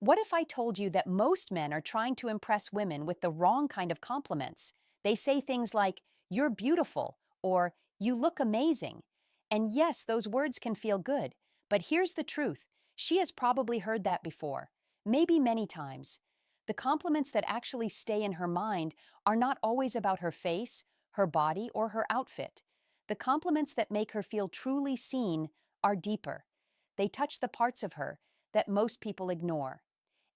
What if I told you that most men are trying to impress women with the wrong kind of compliments? They say things like, "You're beautiful," or "You look amazing." And yes, those words can feel good, but here's the truth. She has probably heard that before, maybe many times. The compliments that actually stay in her mind are not always about her face, her body, or her outfit. The compliments that make her feel truly seen are deeper. They touch the parts of her that most people ignore.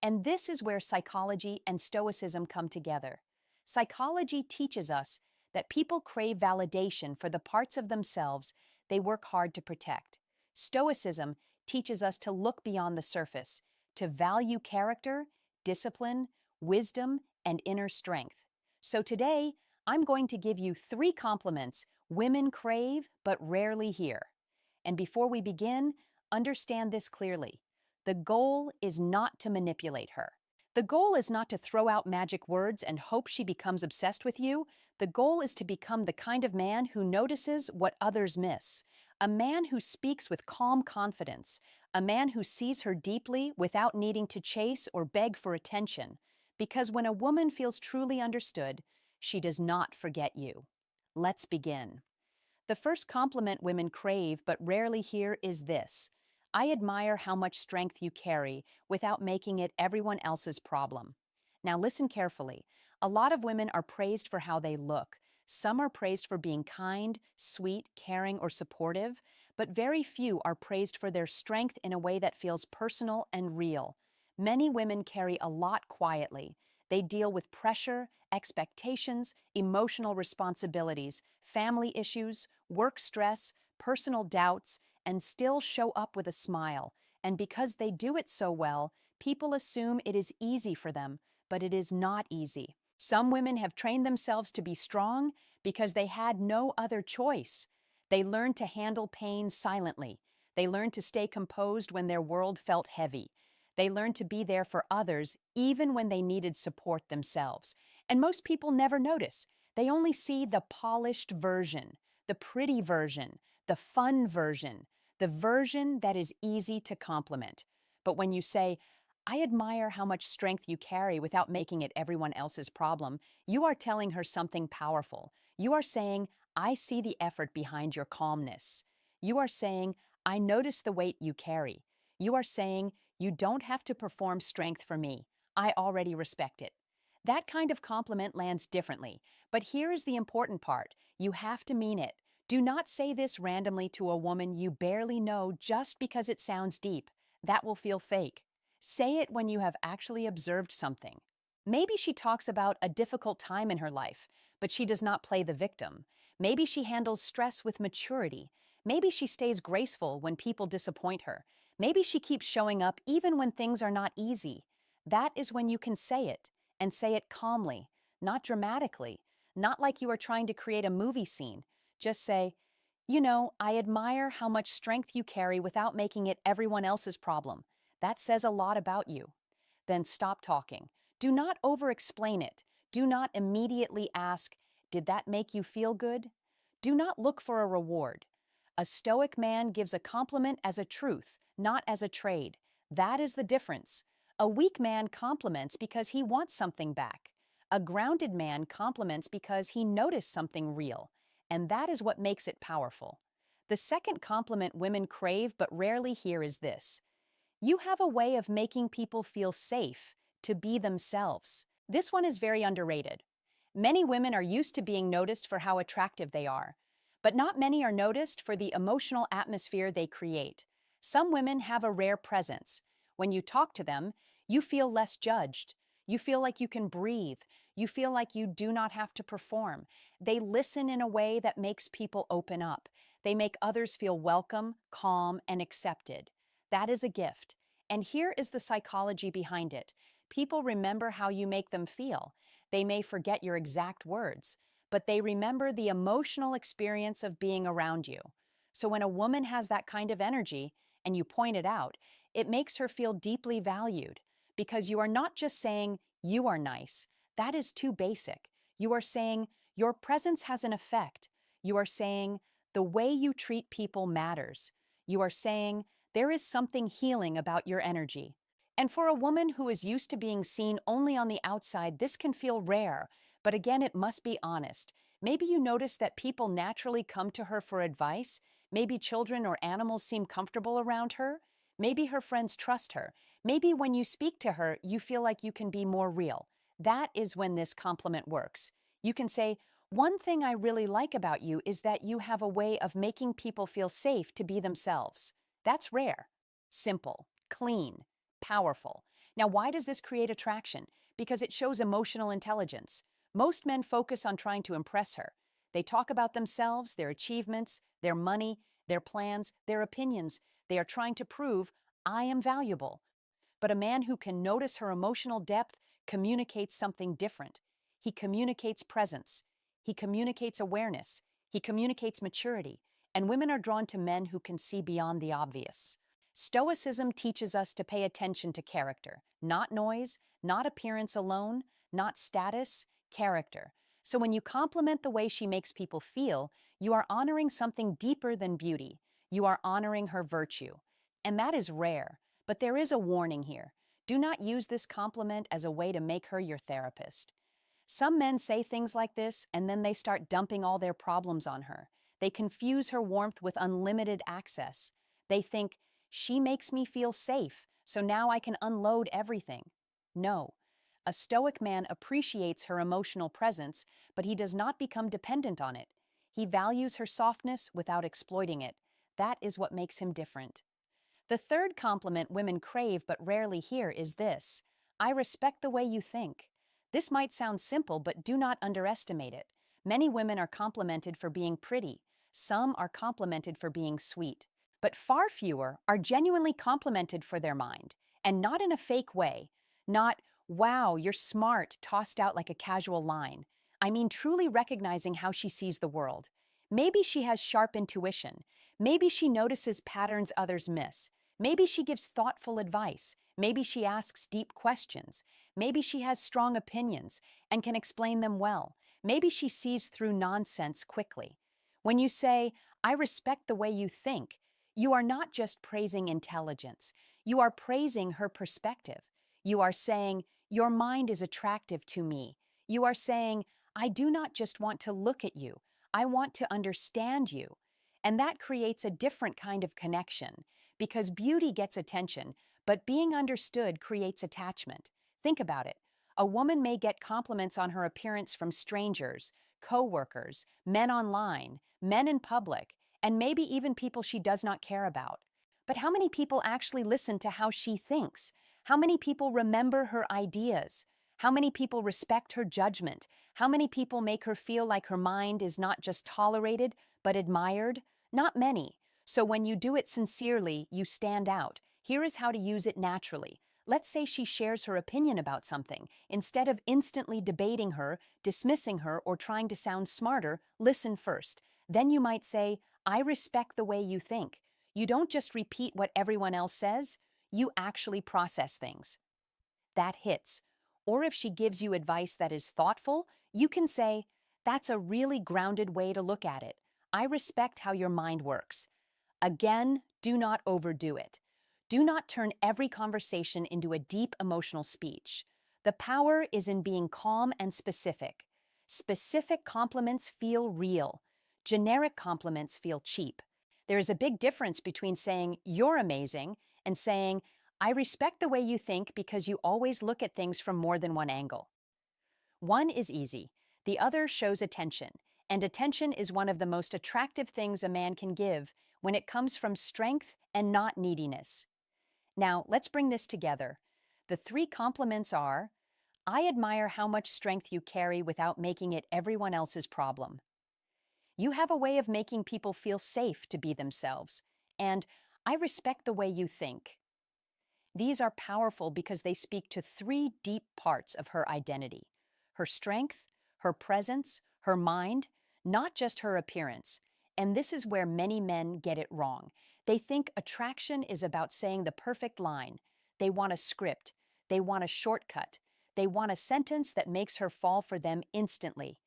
And this is where psychology and stoicism come together. Psychology teaches us that people crave validation for the parts of themselves they work hard to protect. Stoicism teaches us to look beyond the surface, to value character, discipline, wisdom, and inner strength. So today, I'm going to give you 3 compliments women crave but rarely hear. And before we begin, understand this clearly. The goal is not to manipulate her. The goal is not to throw out magic words and hope she becomes obsessed with you. The goal is to become the kind of man who notices what others miss. A man who speaks with calm confidence. A man who sees her deeply without needing to chase or beg for attention. Because when a woman feels truly understood, she does not forget you. Let's begin. The first compliment women crave but rarely hear is this: "I admire how much strength you carry without making it everyone else's problem." Now listen carefully. A lot of women are praised for how they look. Some are praised for being kind, sweet, caring, or supportive, but very few are praised for their strength in a way that feels personal and real. Many women carry a lot quietly. They deal with pressure, expectations, emotional responsibilities, family issues, work stress, personal doubts, and still show up with a smile. And because they do it so well, people assume it is easy for them, but it is not easy. Some women have trained themselves to be strong because they had no other choice. They learned to handle pain silently. They learned to stay composed when their world felt heavy. They learned to be there for others even when they needed support themselves. And most people never notice. They only see the polished version, the pretty version, the fun version, the version that is easy to compliment. But when you say, "I admire how much strength you carry without making it everyone else's problem," you are telling her something powerful. You are saying, "I see the effort behind your calmness." You are saying, "I notice the weight you carry." You are saying, "You don't have to perform strength for me. I already respect it." That kind of compliment lands differently. But here is the important part. You have to mean it. Do not say this randomly to a woman you barely know just because it sounds deep. That will feel fake. Say it when you have actually observed something. Maybe she talks about a difficult time in her life, but she does not play the victim. Maybe she handles stress with maturity. Maybe she stays graceful when people disappoint her. Maybe she keeps showing up even when things are not easy. That is when you can say it, and say it calmly, not dramatically, not like you are trying to create a movie scene. Just say, "I admire how much strength you carry without making it everyone else's problem. That says a lot about you." Then stop talking. Do not over-explain it. Do not immediately ask, "Did that make you feel good?" Do not look for a reward. A stoic man gives a compliment as a truth, not as a trade. That is the difference. A weak man compliments because he wants something back. A grounded man compliments because he noticed something real. And that is what makes it powerful. The second compliment women crave but rarely hear is this: "You have a way of making people feel safe to be themselves." This one is very underrated. Many women are used to being noticed for how attractive they are, but not many are noticed for the emotional atmosphere they create. Some women have a rare presence. When you talk to them, you feel less judged. You feel like you can breathe. You feel like you do not have to perform. They listen in a way that makes people open up. They make others feel welcome, calm, and accepted. That is a gift. And here is the psychology behind it. People remember how you make them feel. They may forget your exact words, but they remember the emotional experience of being around you. So when a woman has that kind of energy, and you point it out, it makes her feel deeply valued, because you are not just saying, "You are nice." That is too basic. You are saying, "Your presence has an effect." You are saying, "The way you treat people matters." You are saying, "There is something healing about your energy." And for a woman who is used to being seen only on the outside, this can feel rare. But again, it must be honest. Maybe you notice that people naturally come to her for advice. Maybe children or animals seem comfortable around her. Maybe her friends trust her. Maybe when you speak to her, you feel like you can be more real. That is when this compliment works. You can say, "One thing I really like about you is that you have a way of making people feel safe to be themselves." That's rare. Simple, clean, powerful. Now, why does this create attraction? Because it shows emotional intelligence. Most men focus on trying to impress her. They talk about themselves, their achievements, their money, their plans, their opinions. They are trying to prove, "I am valuable." But a man who can notice her emotional depth communicates something different. He communicates presence. He communicates awareness. He communicates maturity. And women are drawn to men who can see beyond the obvious. Stoicism teaches us to pay attention to character, not noise, not appearance alone, not status, character. So when you compliment the way she makes people feel, you are honoring something deeper than beauty. You are honoring her virtue. And that is rare. But there is a warning here. Do not use this compliment as a way to make her your therapist. Some men say things like this, and then they start dumping all their problems on her. They confuse her warmth with unlimited access. They think, "She makes me feel safe, so now I can unload everything." No. A stoic man appreciates her emotional presence, but he does not become dependent on it. He values her softness without exploiting it. That is what makes him different. The third compliment women crave but rarely hear is this: "I respect the way you think." This might sound simple, but do not underestimate it. Many women are complimented for being pretty. Some are complimented for being sweet. But far fewer are genuinely complimented for their mind, and not in a fake way. Not, "Wow, you're smart," tossed out like a casual line. I mean, truly recognizing how she sees the world. Maybe she has sharp intuition. Maybe she notices patterns others miss. Maybe she gives thoughtful advice. Maybe she asks deep questions. Maybe she has strong opinions and can explain them well. Maybe she sees through nonsense quickly. When you say, "I respect the way you think," you are not just praising intelligence. You are praising her perspective. You are saying, "Your mind is attractive to me." You are saying, "I do not just want to look at you. I want to understand you." And that creates a different kind of connection, because beauty gets attention, but being understood creates attachment. Think about it. A woman may get compliments on her appearance from strangers, coworkers, men online, men in public, and maybe even people she does not care about. But how many people actually listen to how she thinks? How many people remember her ideas? How many people respect her judgment? How many people make her feel like her mind is not just tolerated, but admired? Not many. So when you do it sincerely, you stand out. Here is how to use it naturally. Let's say she shares her opinion about something. Instead of instantly debating her, dismissing her, or trying to sound smarter, listen first. Then you might say, "I respect the way you think." You don't just repeat what everyone else says, you actually process things. That hits. Or if she gives you advice that is thoughtful, you can say, "That's a really grounded way to look at it. I respect how your mind works." Again, do not overdo it. Do not turn every conversation into a deep emotional speech. The power is in being calm and specific. Specific compliments feel real. Generic compliments feel cheap. There is a big difference between saying, "You're amazing," and saying, "I respect the way you think because you always look at things from more than one angle." One is easy. The other shows attention. And attention is one of the most attractive things a man can give when it comes from strength and not neediness. Now, let's bring this together. The three compliments are: "I admire how much strength you carry without making it everyone else's problem." "You have a way of making people feel safe to be themselves." And "I respect the way you think." These are powerful because they speak to three deep parts of her identity: her strength, her presence, her mind, not just her appearance. And this is where many men get it wrong. They think attraction is about saying the perfect line. They want a script. They want a shortcut. They want a sentence that makes her fall for them instantly.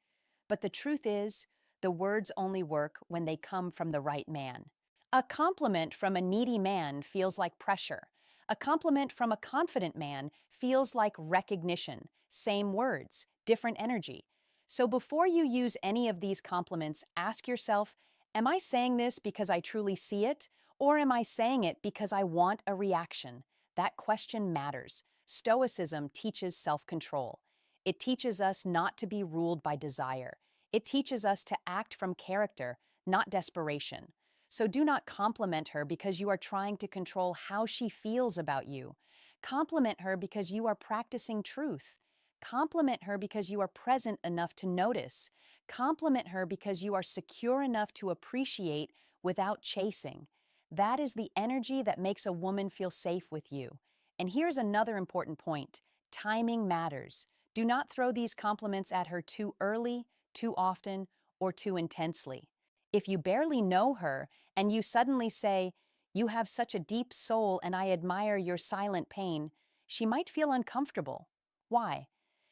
But the truth is, the words only work when they come from the right man. A compliment from a needy man feels like pressure. A compliment from a confident man feels like recognition, same words, different energy. So before you use any of these compliments, ask yourself, am I saying this because I truly see it, or am I saying it because I want a reaction? That question matters. Stoicism teaches self-control. It teaches us not to be ruled by desire. It teaches us to act from character, not desperation. So do not compliment her because you are trying to control how she feels about you. Compliment her because you are practicing truth. Compliment her because you are present enough to notice. Compliment her because you are secure enough to appreciate without chasing. That is the energy that makes a woman feel safe with you. And here's another important point. Timing matters. Do not throw these compliments at her too early, too often, or too intensely. If you barely know her and you suddenly say, "You have such a deep soul and I admire your silent pain," she might feel uncomfortable. Why?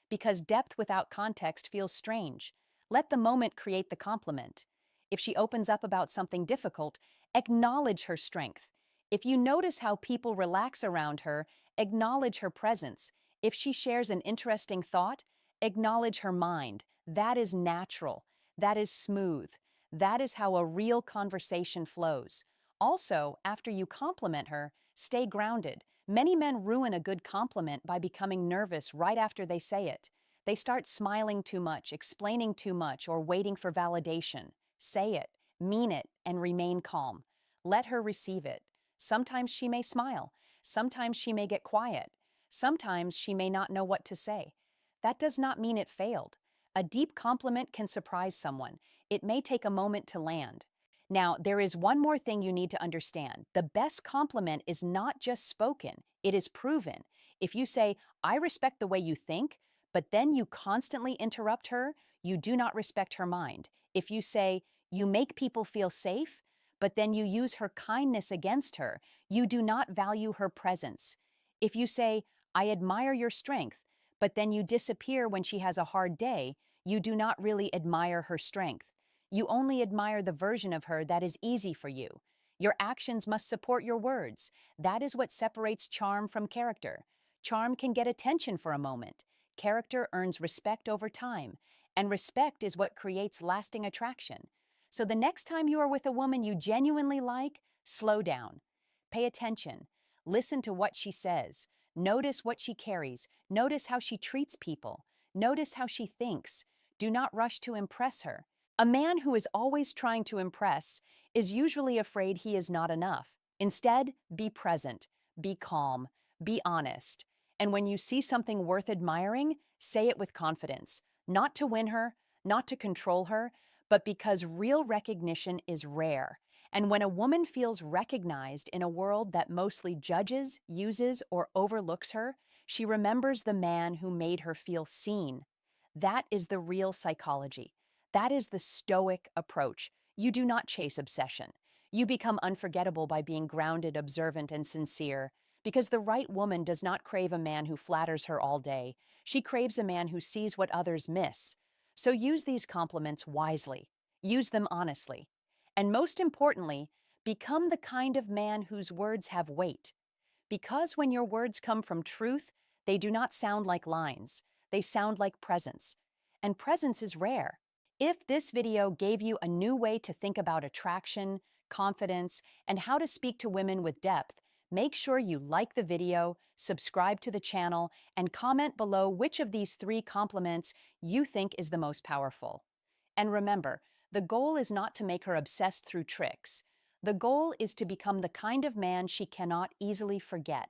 Because depth without context feels strange. Let the moment create the compliment. If she opens up about something difficult, acknowledge her strength. If you notice how people relax around her, acknowledge her presence. If she shares an interesting thought, acknowledge her mind. That is natural. That is smooth. That is how a real conversation flows. Also, after you compliment her, stay grounded. Many men ruin a good compliment by becoming nervous right after they say it. They start smiling too much, explaining too much, or waiting for validation. Say it, mean it, and remain calm. Let her receive it. Sometimes she may smile. Sometimes she may get quiet. Sometimes she may not know what to say. That does not mean it failed. A deep compliment can surprise someone. It may take a moment to land. Now, there is one more thing you need to understand. The best compliment is not just spoken, it is proven. If you say, "I respect the way you think," but then you constantly interrupt her, you do not respect her mind. If you say, "You make people feel safe," but then you use her kindness against her, you do not value her presence. If you say, "I admire your strength," but then you disappear when she has a hard day, you do not really admire her strength. You only admire the version of her that is easy for you. Your actions must support your words. That is what separates charm from character. Charm can get attention for a moment. Character earns respect over time, and respect is what creates lasting attraction. So the next time you are with a woman you genuinely like, slow down. Pay attention. Listen to what she says. Notice what she carries. Notice how she treats people. Notice how she thinks. Do not rush to impress her. A man who is always trying to impress is usually afraid he is not enough. Instead, be present, be calm, be honest. And when you see something worth admiring, say it with confidence. Not to win her, not to control her, but because real recognition is rare. And when a woman feels recognized in a world that mostly judges, uses, or overlooks her, she remembers the man who made her feel seen. That is the real psychology. That is the stoic approach. You do not chase obsession. You become unforgettable by being grounded, observant, and sincere. Because the right woman does not crave a man who flatters her all day. She craves a man who sees what others miss. So use these compliments wisely. Use them honestly. And most importantly, become the kind of man whose words have weight. Because when your words come from truth, they do not sound like lines. They sound like presence. And presence is rare. If this video gave you a new way to think about attraction, confidence, and how to speak to women with depth, make sure you like the video, subscribe to the channel, and comment below which of these 3 compliments you think is the most powerful. And remember, the goal is not to make her obsessed through tricks. The goal is to become the kind of man she cannot easily forget.